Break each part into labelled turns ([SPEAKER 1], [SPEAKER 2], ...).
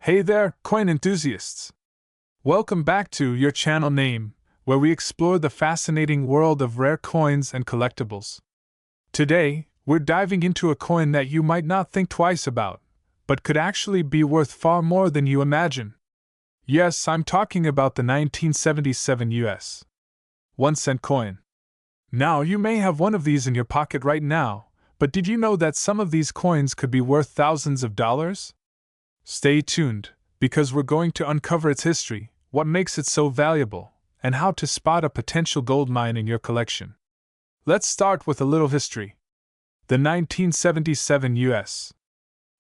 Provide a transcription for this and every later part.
[SPEAKER 1] Hey there, coin enthusiasts! Welcome back to your channel name, where we explore the fascinating world of rare coins and collectibles. Today, we're diving into a coin that you might not think twice about, but could actually be worth far more than you imagine. Yes, I'm talking about the 1977 US 1-cent coin. Now, you may have one of these in your pocket right now, but did you know that some of these coins could be worth thousands of dollars? Stay tuned, because we're going to uncover its history, what makes it so valuable, and how to spot a potential gold mine in your collection. Let's start with a little history. The 1977 US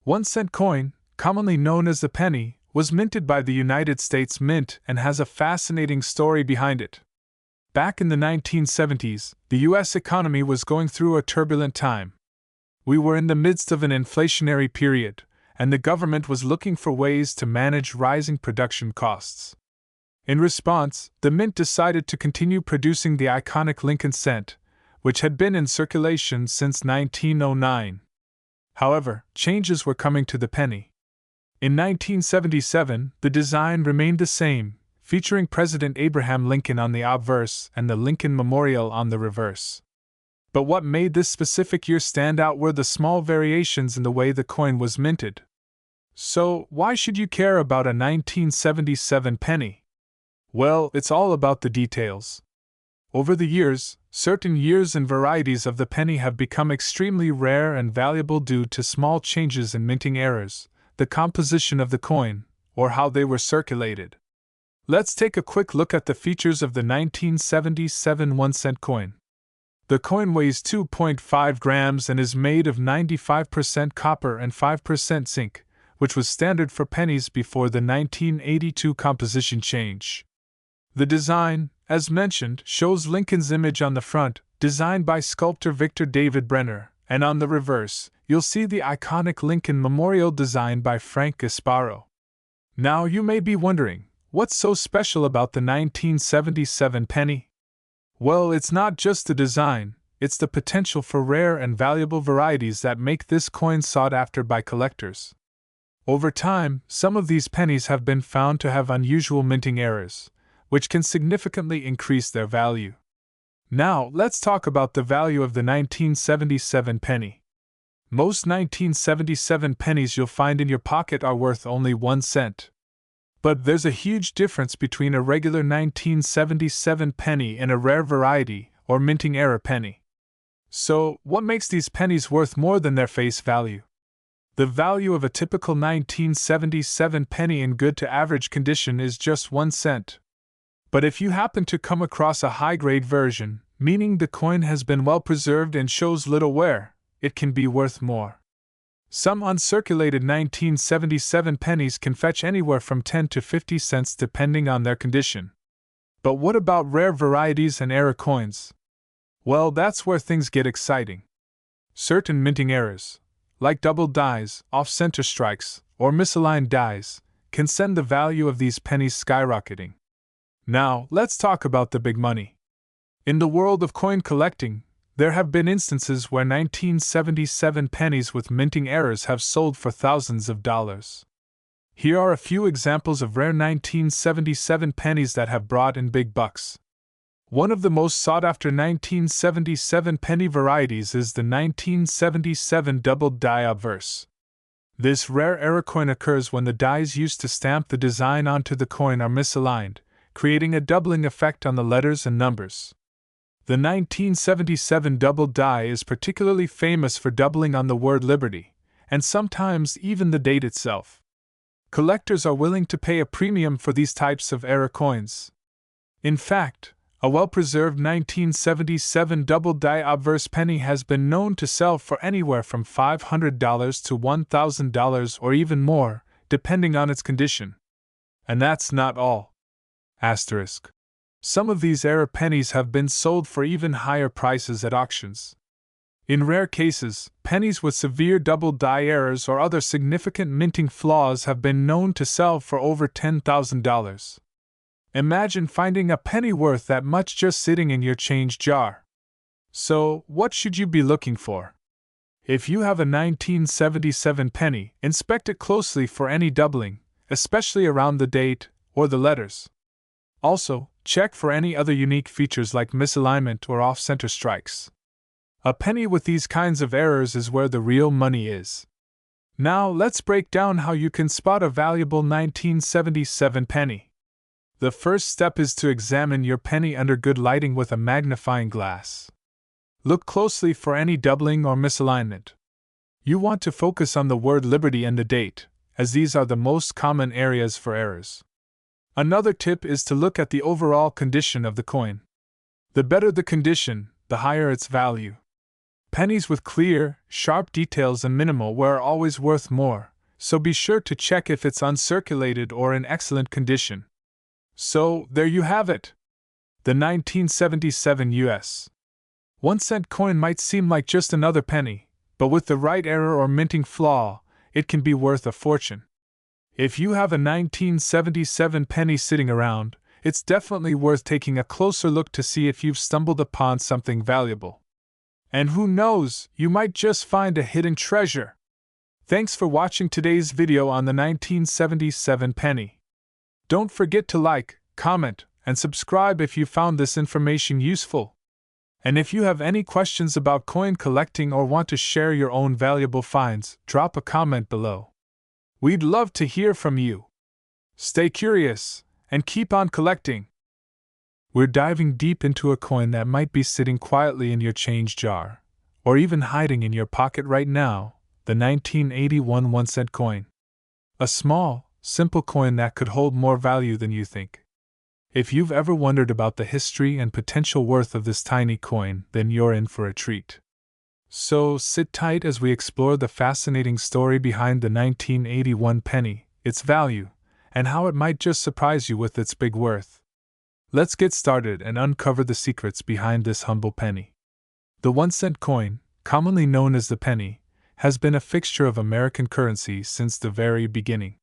[SPEAKER 1] 1-cent coin, commonly known as the penny, was minted by the United States Mint and has a fascinating story behind it. Back in the 1970s, the US economy was going through a turbulent time. We were in the midst of an inflationary period, and the government was looking for ways to manage rising production costs. In response, the Mint decided to continue producing the iconic Lincoln cent, which had been in circulation since 1909. However, changes were coming to the penny. In 1977, the design remained the same, featuring President Abraham Lincoln on the obverse and the Lincoln Memorial on the reverse. But what made this specific year stand out were the small variations in the way the coin was minted. So, why should you care about a 1977 penny? Well, it's all about the details. Over the years, certain years and varieties of the penny have become extremely rare and valuable due to small changes in minting errors, the composition of the coin, or how they were circulated. Let's take a quick look at the features of the 1977 1-cent coin. The coin weighs 2.5 grams and is made of 95% copper and 5% zinc, which was standard for pennies before the 1982 composition change. The design, as mentioned, shows Lincoln's image on the front, designed by sculptor Victor David Brenner, and on the reverse, you'll see the iconic Lincoln Memorial designed by Frank Gasparo. Now you may be wondering, what's so special about the 1977 penny? Well, it's not just the design, it's the potential for rare and valuable varieties that make this coin sought after by collectors. Over time, some of these pennies have been found to have unusual minting errors, which can significantly increase their value. Now, let's talk about the value of the 1977 penny. Most 1977 pennies you'll find in your pocket are worth only 1 cent. But there's a huge difference between a regular 1977 penny and a rare variety, or minting error penny. So, what makes these pennies worth more than their face value? The value of a typical 1977 penny in good to average condition is just 1 cent. But if you happen to come across a high-grade version, meaning the coin has been well preserved and shows little wear, it can be worth more. Some uncirculated 1977 pennies can fetch anywhere from 10 to 50 cents depending on their condition. But what about rare varieties and error coins? Well, that's where things get exciting. Certain minting errors, like double dies, off-center strikes, or misaligned dies, can send the value of these pennies skyrocketing. Now, let's talk about the big money. In the world of coin collecting, there have been instances where 1977 pennies with minting errors have sold for thousands of dollars. Here are a few examples of rare 1977 pennies that have brought in big bucks. One of the most sought-after 1977 penny varieties is the 1977 doubled die obverse. This rare error coin occurs when the dies used to stamp the design onto the coin are misaligned, creating a doubling effect on the letters and numbers. The 1977 doubled die is particularly famous for doubling on the word liberty, and sometimes even the date itself. Collectors are willing to pay a premium for these types of error coins. In fact, a well-preserved 1977 doubled die obverse penny has been known to sell for anywhere from $500 to $1,000 or even more, depending on its condition. And that's not all. Asterisk. Some of these error pennies have been sold for even higher prices at auctions. In rare cases, pennies with severe double die errors or other significant minting flaws have been known to sell for over $10,000. Imagine finding a penny worth that much just sitting in your change jar. So, what should you be looking for? If you have a 1977 penny, inspect it closely for any doubling, especially around the date or the letters. Also, check for any other unique features like misalignment or off-center strikes. A penny with these kinds of errors is where the real money is. Now let's break down how you can spot a valuable 1977 penny. The first step is to examine your penny under good lighting with a magnifying glass. Look closely for any doubling or misalignment. You want to focus on the word Liberty and the date, as these are the most common areas for errors. Another tip is to look at the overall condition of the coin. The better the condition, the higher its value. Pennies with clear, sharp details and minimal wear are always worth more, so be sure to check if it's uncirculated or in excellent condition. So, there you have it. The 1977 US 1-cent coin might seem like just another penny, but with the right error or minting flaw, it can be worth a fortune. If you have a 1977 penny sitting around, it's definitely worth taking a closer look to see if you've stumbled upon something valuable. And who knows, you might just find a hidden treasure. Thanks for watching today's video on the 1977 penny. Don't forget to like, comment, and subscribe if you found this information useful. And if you have any questions about coin collecting or want to share your own valuable finds, drop a comment below. We'd love to hear from you. Stay curious, and keep on collecting. We're diving deep into a coin that might be sitting quietly in your change jar, or even hiding in your pocket right now, the 1981 1-cent coin. A small, simple coin that could hold more value than you think. If you've ever wondered about the history and potential worth of this tiny coin, then you're in for a treat. So sit tight as we explore the fascinating story behind the 1981 penny, its value, and how it might just surprise you with its big worth. Let's get started and uncover the secrets behind this humble penny. The 1-cent coin, commonly known as the penny, has been a fixture of American currency since the very beginning.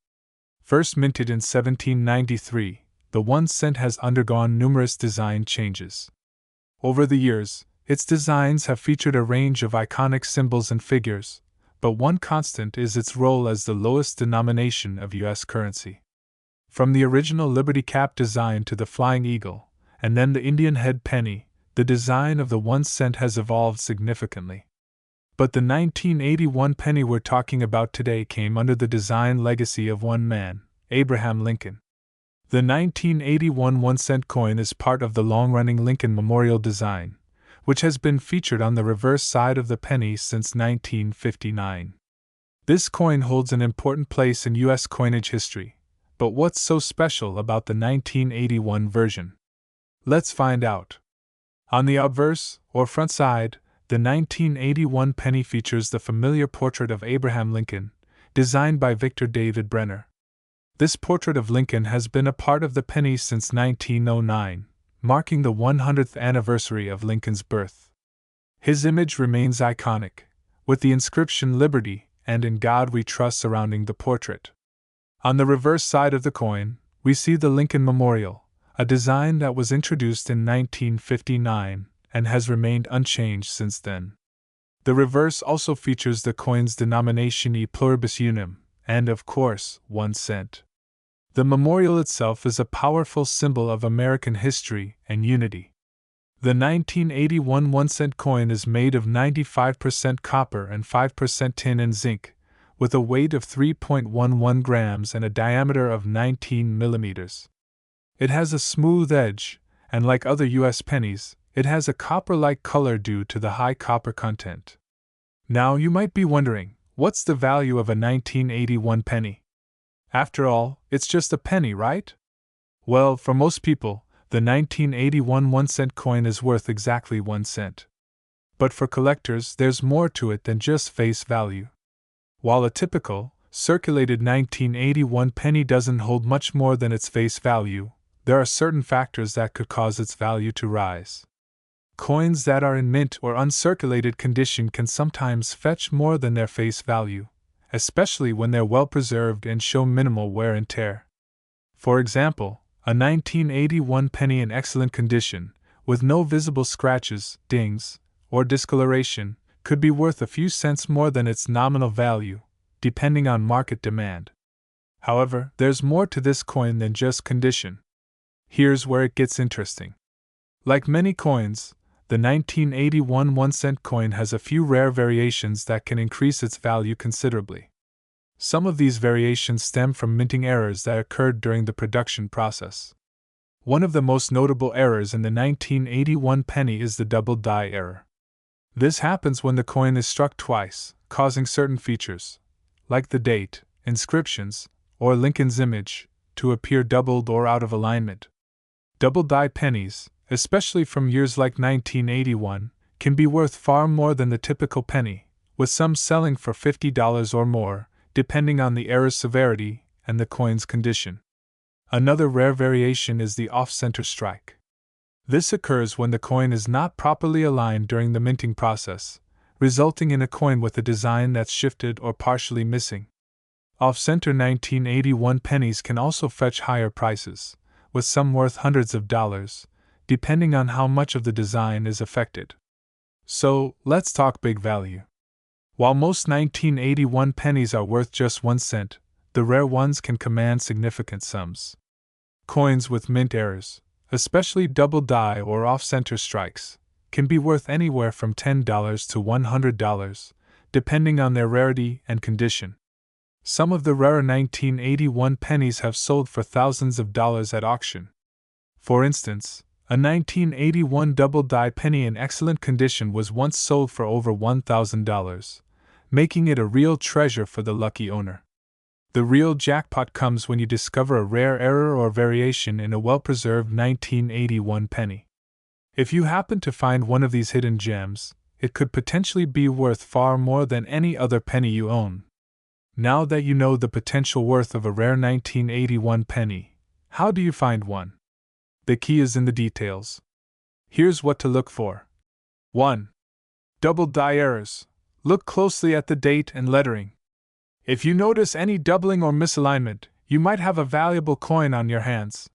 [SPEAKER 1] First minted in 1793, the 1 cent has undergone numerous design changes. Over the years, its designs have featured a range of iconic symbols and figures, but one constant is its role as the lowest denomination of U.S. currency. From the original Liberty Cap design to the Flying Eagle, and then the Indian head penny, the design of the 1 cent has evolved significantly. But the 1981 penny we're talking about today came under the design legacy of one man, Abraham Lincoln. The 1981 1-cent coin is part of the long-running Lincoln Memorial design, which has been featured on the reverse side of the penny since 1959. This coin holds an important place in U.S. coinage history, but what's so special about the 1981 version? Let's find out. On the obverse, or front side, the 1981 penny features the familiar portrait of Abraham Lincoln, designed by Victor David Brenner. This portrait of Lincoln has been a part of the penny since 1909, marking the 100th anniversary of Lincoln's birth. His image remains iconic, with the inscription Liberty and In God We Trust surrounding the portrait. On the reverse side of the coin, we see the Lincoln Memorial, a design that was introduced in 1959 and has remained unchanged since then. The reverse also features the coin's denomination E pluribus unum, and of course, 1 cent. The memorial itself is a powerful symbol of American history and unity. The 1981 1-cent coin is made of 95% copper and 5% tin and zinc, with a weight of 3.11 grams and a diameter of 19 millimeters. It has a smooth edge, and like other U.S. pennies, it has a copper-like color due to the high copper content. Now you might be wondering, what's the value of a 1981 penny? After all, it's just a penny, right? Well, for most people, the 1981 1-cent coin is worth exactly 1 cent. But for collectors, there's more to it than just face value. While a typical, circulated 1981 penny doesn't hold much more than its face value, there are certain factors that could cause its value to rise. Coins that are in mint or uncirculated condition can sometimes fetch more than their face value, especially when they're well preserved and show minimal wear and tear. For example, a 1981 penny in excellent condition, with no visible scratches, dings, or discoloration, could be worth a few cents more than its nominal value, depending on market demand. However, there's more to this coin than just condition. Here's where it gets interesting. Like many coins, the 1981 1-cent coin has a few rare variations that can increase its value considerably. Some of these variations stem from minting errors that occurred during the production process. One of the most notable errors in the 1981 penny is the double die error. This happens when the coin is struck twice, causing certain features, like the date, inscriptions, or Lincoln's image, to appear doubled or out of alignment. Double die pennies, especially from years like 1981, can be worth far more than the typical penny, with some selling for $50 or more, depending on the error's severity and the coin's condition. Another rare variation is the off-center strike. This occurs when the coin is not properly aligned during the minting process, resulting in a coin with a design that's shifted or partially missing. Off-center 1981 pennies can also fetch higher prices, with some worth hundreds of dollars, depending on how much of the design is affected. So, let's talk big value. While most 1981 pennies are worth just 1 cent, the rare ones can command significant sums. Coins with mint errors, especially double die or off-center strikes, can be worth anywhere from $10 to $100, depending on their rarity and condition. Some of the rarer 1981 pennies have sold for thousands of dollars at auction. For instance, a 1981 double die penny in excellent condition was once sold for over $1,000, making it a real treasure for the lucky owner. The real jackpot comes when you discover a rare error or variation in a well-preserved 1981 penny. If you happen to find one of these hidden gems, it could potentially be worth far more than any other penny you own. Now that you know the potential worth of a rare 1981 penny, how do you find one? The key is in the details. Here's what to look for. 1. Double die errors. Look closely at the date and lettering. If you notice any doubling or misalignment, you might have a valuable coin on your hands.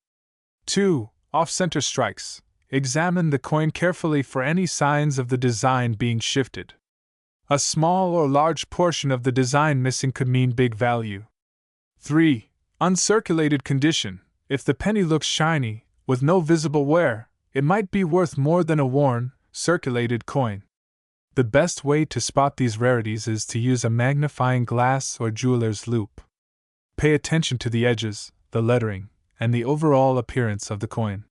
[SPEAKER 1] 2. Off-center strikes. Examine the coin carefully for any signs of the design being shifted. A small or large portion of the design missing could mean big value. 3. Uncirculated condition. If the penny looks shiny, with no visible wear, it might be worth more than a worn, circulated coin. The best way to spot these rarities is to use a magnifying glass or jeweler's loupe. Pay attention to the edges, the lettering, and the overall appearance of the coin.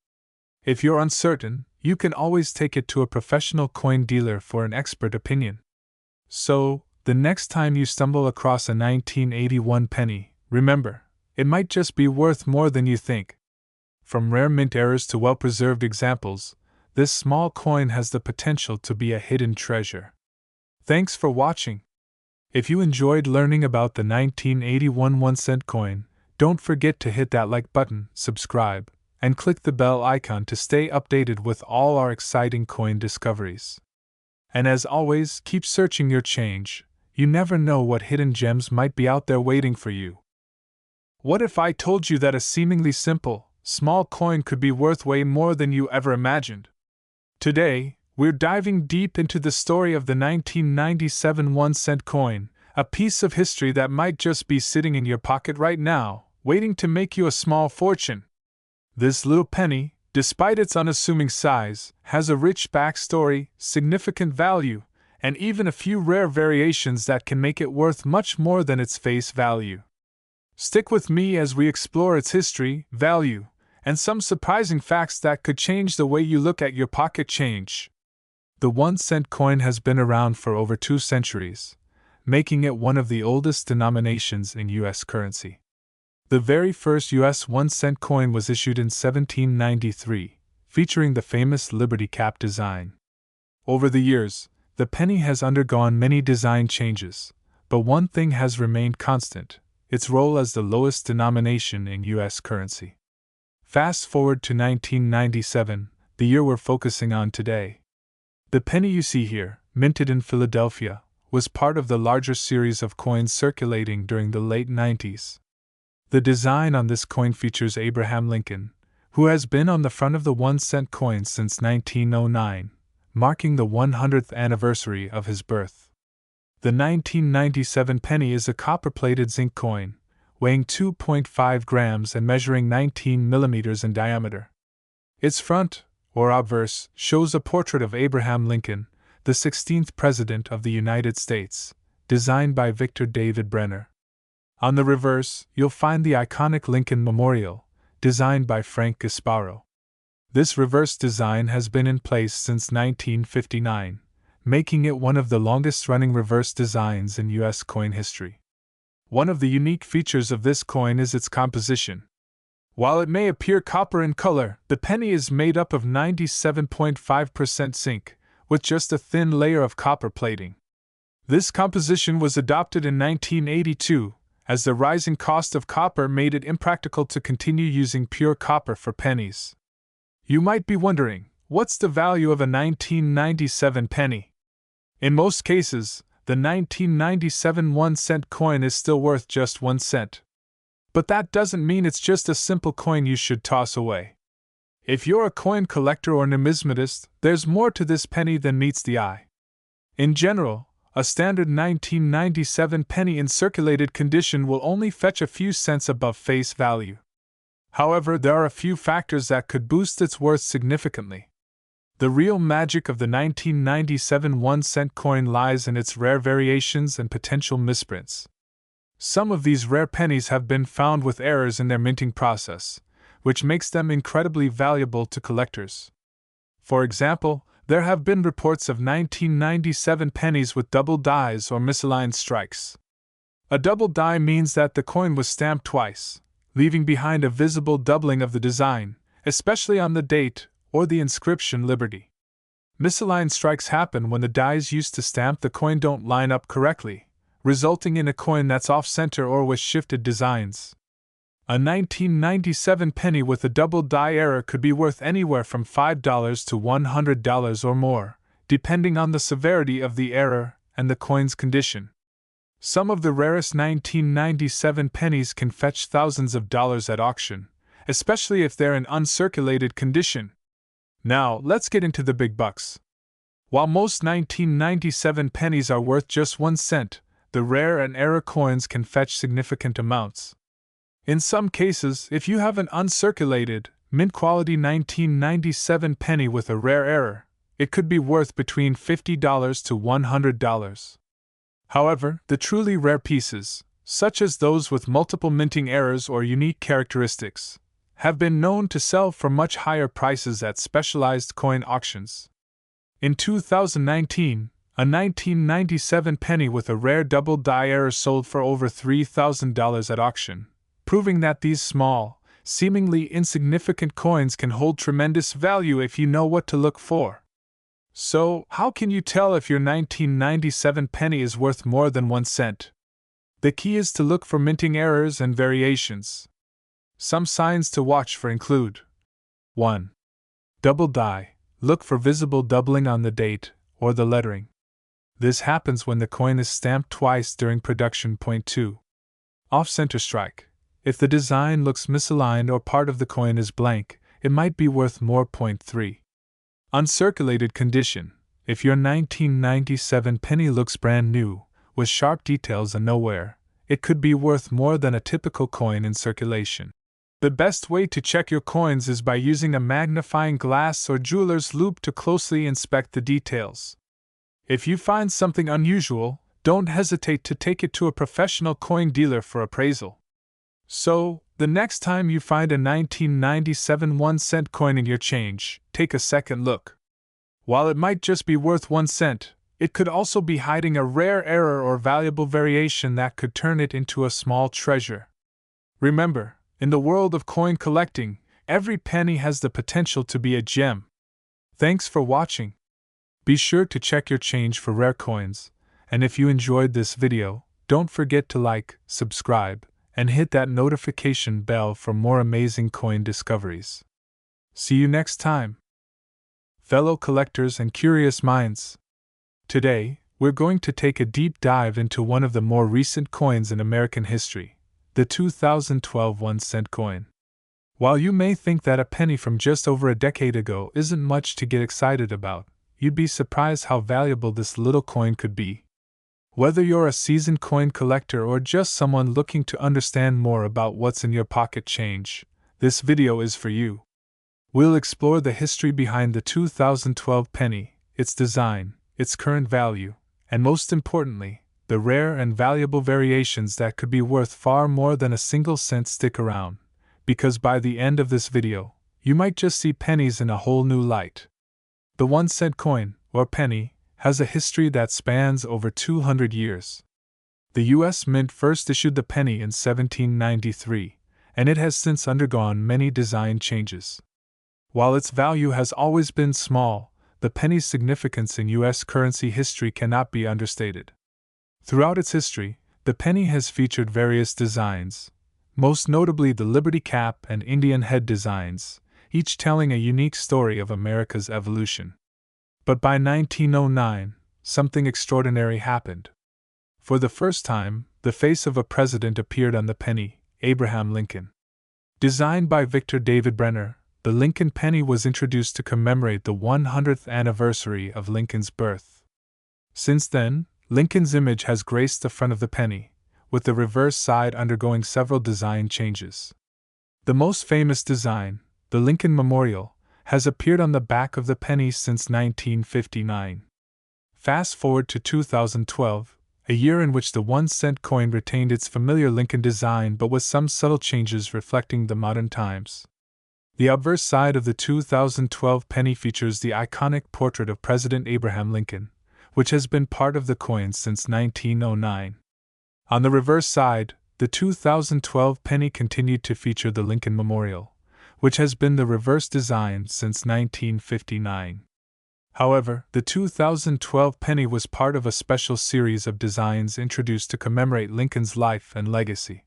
[SPEAKER 1] If you're uncertain, you can always take it to a professional coin dealer for an expert opinion. So, the next time you stumble across a 1981 penny, remember, it might just be worth more than you think. From rare mint errors to well-preserved examples, this small coin has the potential to be a hidden treasure. Thanks for watching. If you enjoyed learning about the 1981 1-cent coin, don't forget to hit that like button, subscribe, and click the bell icon to stay updated with all our exciting coin discoveries. And as always, keep searching your change. You never know what hidden gems might be out there waiting for you. What if I told you that a seemingly simple, small coin could be worth way more than you ever imagined? Today, we're diving deep into the story of the 1997 1-cent coin, a piece of history that might just be sitting in your pocket right now, waiting to make you a small fortune. This little penny, despite its unassuming size, has a rich backstory, significant value, and even a few rare variations that can make it worth much more than its face value. Stick with me as we explore its history, value, and some surprising facts that could change the way you look at your pocket change. The 1-cent coin has been around for over 2 centuries, making it one of the oldest denominations in U.S. currency. The very first U.S. 1-cent coin was issued in 1793, featuring the famous Liberty Cap design. Over the years, the penny has undergone many design changes, but one thing has remained constant: its role as the lowest denomination in U.S. currency. Fast forward to 1997, the year we're focusing on today. The penny you see here, minted in Philadelphia, was part of the larger series of coins circulating during the late 90s. The design on this coin features Abraham Lincoln, who has been on the front of the 1-cent coin since 1909, marking the 100th anniversary of his birth. The 1997 penny is a copper-plated zinc coin, weighing 2.5 grams and measuring 19 millimeters in diameter. Its front, or obverse, shows a portrait of Abraham Lincoln, the 16th President of the United States, designed by Victor David Brenner. On the reverse, you'll find the iconic Lincoln Memorial, designed by Frank Gasparo. This reverse design has been in place since 1959, making it one of the longest-running reverse designs in U.S. coin history. One of the unique features of this coin is its composition. While it may appear copper in color, the penny is made up of 97.5% zinc, with just a thin layer of copper plating. This composition was adopted in 1982, as the rising cost of copper made it impractical to continue using pure copper for pennies. You might be wondering, what's the value of a 1997 penny? In most cases, the 1997 1-cent coin is still worth just 1 cent. But that doesn't mean it's just a simple coin you should toss away. If you're a coin collector or numismatist, there's more to this penny than meets the eye. In general, a standard 1997 penny in circulated condition will only fetch a few cents above face value. However, there are a few factors that could boost its worth significantly. The real magic of the 1997 1-cent coin lies in its rare variations and potential misprints. Some of these rare pennies have been found with errors in their minting process, which makes them incredibly valuable to collectors. For example, there have been reports of 1997 pennies with double dies or misaligned strikes. A double die means that the coin was stamped twice, leaving behind a visible doubling of the design, especially on the date or the inscription Liberty. Misaligned strikes happen when the dies used to stamp the coin don't line up correctly, resulting in a coin that's off-center or with shifted designs. A 1997 penny with a double die error could be worth anywhere from $5 to $100 or more, depending on the severity of the error and the coin's condition. Some of the rarest 1997 pennies can fetch thousands of dollars at auction, especially if they're in uncirculated condition. Now, let's get into the big bucks. While most 1997 pennies are worth just 1 cent, the rare and error coins can fetch significant amounts. In some cases, if you have an uncirculated, mint-quality 1997 penny with a rare error, it could be worth between $50 to $100. However, the truly rare pieces, such as those with multiple minting errors or unique characteristics, have been known to sell for much higher prices at specialized coin auctions. In 2019, a 1997 penny with a rare double die error sold for over $3,000 at auction, proving that these small, seemingly insignificant coins can hold tremendous value if you know what to look for. So, how can you tell if your 1997 penny is worth more than 1 cent? The key is to look for minting errors and variations. Some signs to watch for include: 1. Double die. Look for visible doubling on the date or the lettering. This happens when the coin is stamped twice during production. 2. Off-center strike. If the design looks misaligned or part of the coin is blank, it might be worth more. 3. Uncirculated condition. If your 1997 penny looks brand new, with sharp details and no wear, it could be worth more than a typical coin in circulation. The best way to check your coins is by using a magnifying glass or jeweler's loupe to closely inspect the details. If you find something unusual, don't hesitate to take it to a professional coin dealer for appraisal. So, the next time you find a 1997 1-cent coin in your change, take a second look. While it might just be worth 1 cent, it could also be hiding a rare error or valuable variation that could turn it into a small treasure. Remember, in the world of coin collecting, every penny has the potential to be a gem. Thanks for watching. Be sure to check your change for rare coins, and if you enjoyed this video, don't forget to like, subscribe, and hit that notification bell for more amazing coin discoveries. See you next time, fellow collectors and curious minds. Today, we're going to take a deep dive into one of the more recent coins in American history, the 2012 1-cent coin. While you may think that a penny from just over a decade ago isn't much to get excited about, you'd be surprised how valuable this little coin could be. Whether you're a seasoned coin collector or just someone looking to understand more about what's in your pocket change, this video is for you. We'll explore the history behind the 2012 penny, its design, its current value, and most importantly, the rare and valuable variations that could be worth far more than a single cent. Stick around, because by the end of this video, you might just see pennies in a whole new light. The 1-cent coin, or penny, has a history that spans over 200 years. The U.S. Mint first issued the penny in 1793, and it has since undergone many design changes. While its value has always been small, the penny's significance in U.S. currency history cannot be understated. Throughout its history, the penny has featured various designs, most notably the Liberty Cap and Indian head designs, each telling a unique story of America's evolution. But by 1909, something extraordinary happened. For the first time, the face of a president appeared on the penny, Abraham Lincoln. Designed by Victor David Brenner, the Lincoln penny was introduced to commemorate the 100th anniversary of Lincoln's birth. Since then, Lincoln's image has graced the front of the penny, with the reverse side undergoing several design changes. The most famous design, the Lincoln Memorial, has appeared on the back of the penny since 1959. Fast forward to 2012, a year in which the 1-cent coin retained its familiar Lincoln design but with some subtle changes reflecting the modern times. The obverse side of the 2012 penny features the iconic portrait of President Abraham Lincoln, which has been part of the coin since 1909. On the reverse side, the 2012 penny continued to feature the Lincoln Memorial, which has been the reverse design since 1959. However, the 2012 penny was part of a special series of designs introduced to commemorate Lincoln's life and legacy.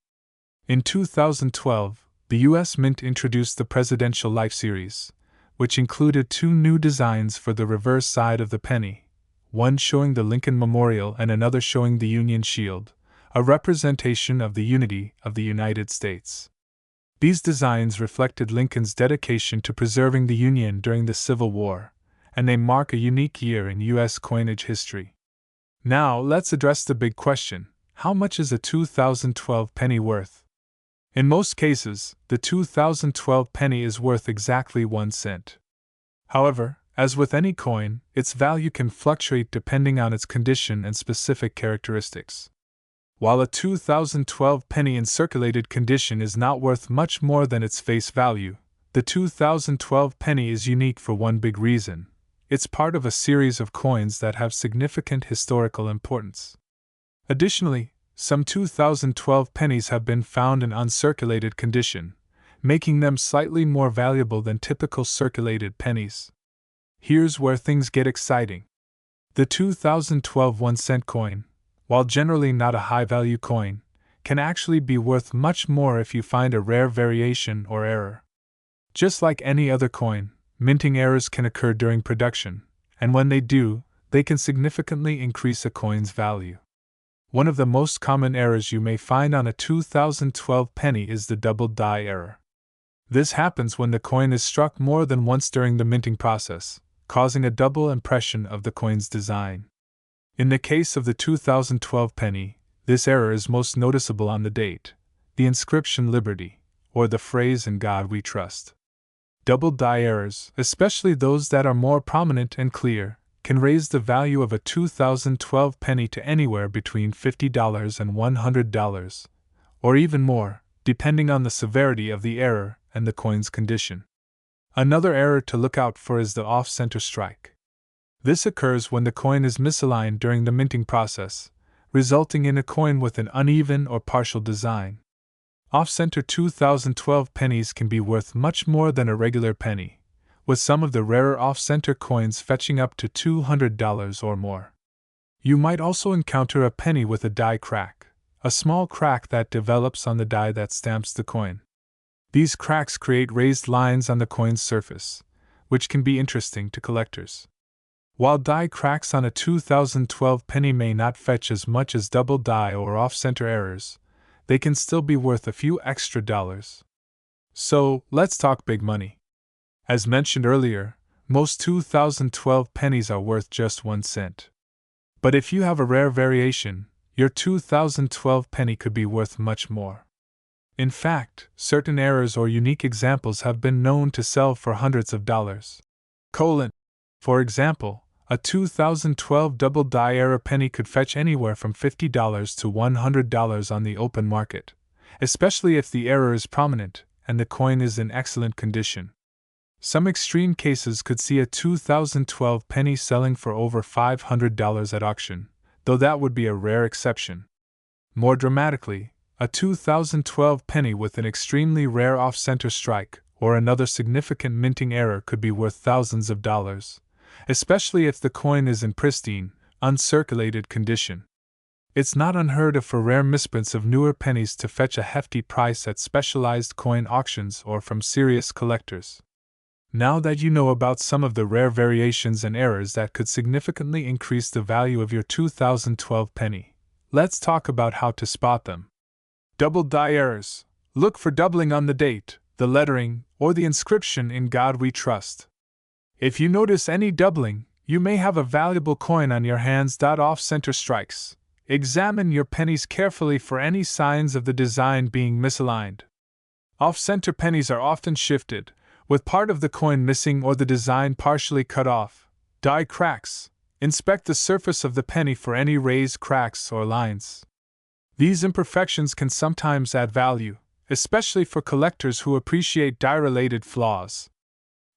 [SPEAKER 1] In 2012, the U.S. Mint introduced the Presidential Life Series, which included 2 new designs for the reverse side of the penny, one showing the Lincoln Memorial and another showing the Union Shield, a representation of the unity of the United States. These designs reflected Lincoln's dedication to preserving the Union during the Civil War, and they mark a unique year in U.S. coinage history. Now, let's address the big question: how much is a 2012 penny worth? In most cases, the 2012 penny is worth exactly 1 cent. However, as with any coin, its value can fluctuate depending on its condition and specific characteristics. While a 2012 penny in circulated condition is not worth much more than its face value, the 2012 penny is unique for one big reason: it's part of a series of coins that have significant historical importance. Additionally, some 2012 pennies have been found in uncirculated condition, making them slightly more valuable than typical circulated pennies. Here's where things get exciting. The 2012 1-cent coin, while generally not a high-value coin, can actually be worth much more if you find a rare variation or error. Just like any other coin, minting errors can occur during production, and when they do, they can significantly increase a coin's value. One of the most common errors you may find on a 2012 penny is the double die error. This happens when the coin is struck more than once during the minting process, causing a double impression of the coin's design. In the case of the 2012 penny, this error is most noticeable on the date, the inscription Liberty, or the phrase In God We Trust. Double die errors, especially those that are more prominent and clear, can raise the value of a 2012 penny to anywhere between $50 and $100, or even more, depending on the severity of the error and the coin's condition. Another error to look out for is the off-center strike. This occurs when the coin is misaligned during the minting process, resulting in a coin with an uneven or partial design. Off-center 2012 pennies can be worth much more than a regular penny, with some of the rarer off-center coins fetching up to $200 or more. You might also encounter a penny with a die crack, a small crack that develops on the die that stamps the coin. These cracks create raised lines on the coin's surface, which can be interesting to collectors. While die cracks on a 2012 penny may not fetch as much as double die or off-center errors, they can still be worth a few extra dollars. So, let's talk big money. As mentioned earlier, most 2012 pennies are worth just 1 cent. But if you have a rare variation, your 2012 penny could be worth much more. In fact, certain errors or unique examples have been known to sell for hundreds of dollars. For example, a 2012 double die error penny could fetch anywhere from $50 to $100 on the open market, especially if the error is prominent and the coin is in excellent condition. Some extreme cases could see a 2012 penny selling for over $500 at auction, though that would be a rare exception. More dramatically, a 2012 penny with an extremely rare off-center strike or another significant minting error could be worth thousands of dollars, especially if the coin is in pristine, uncirculated condition. It's not unheard of for rare misprints of newer pennies to fetch a hefty price at specialized coin auctions or from serious collectors. Now that you know about some of the rare variations and errors that could significantly increase the value of your 2012 penny, let's talk about how to spot them. Double die errors. Look for doubling on the date, the lettering, or the inscription "In God We Trust." If you notice any doubling, you may have a valuable coin on your hands. Off-center strikes. Examine your pennies carefully for any signs of the design being misaligned. Off-center pennies are often shifted, with part of the coin missing or the design partially cut off. Die cracks. Inspect the surface of the penny for any raised cracks or lines. These imperfections can sometimes add value, especially for collectors who appreciate die-related flaws.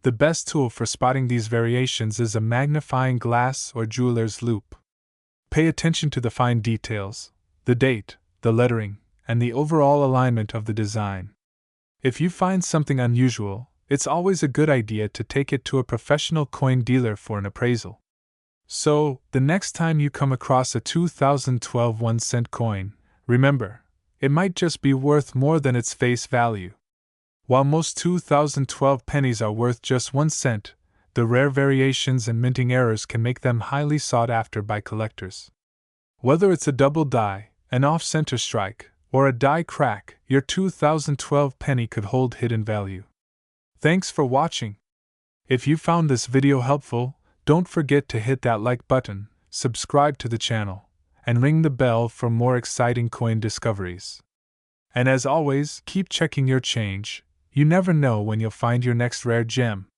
[SPEAKER 1] The best tool for spotting these variations is a magnifying glass or jeweler's loupe. Pay attention to the fine details, the date, the lettering, and the overall alignment of the design. If you find something unusual, it's always a good idea to take it to a professional coin dealer for an appraisal. So, the next time you come across a 2012 1-cent coin, remember, it might just be worth more than its face value. While most 2012 pennies are worth just 1 cent, the rare variations and minting errors can make them highly sought after by collectors. Whether it's a double die, an off-center strike, or a die crack, your 2012 penny could hold hidden value. Thanks for watching. If you found this video helpful, don't forget to hit that like button, subscribe to the channel, and ring the bell for more exciting coin discoveries. And as always, keep checking your change. You never know when you'll find your next rare gem.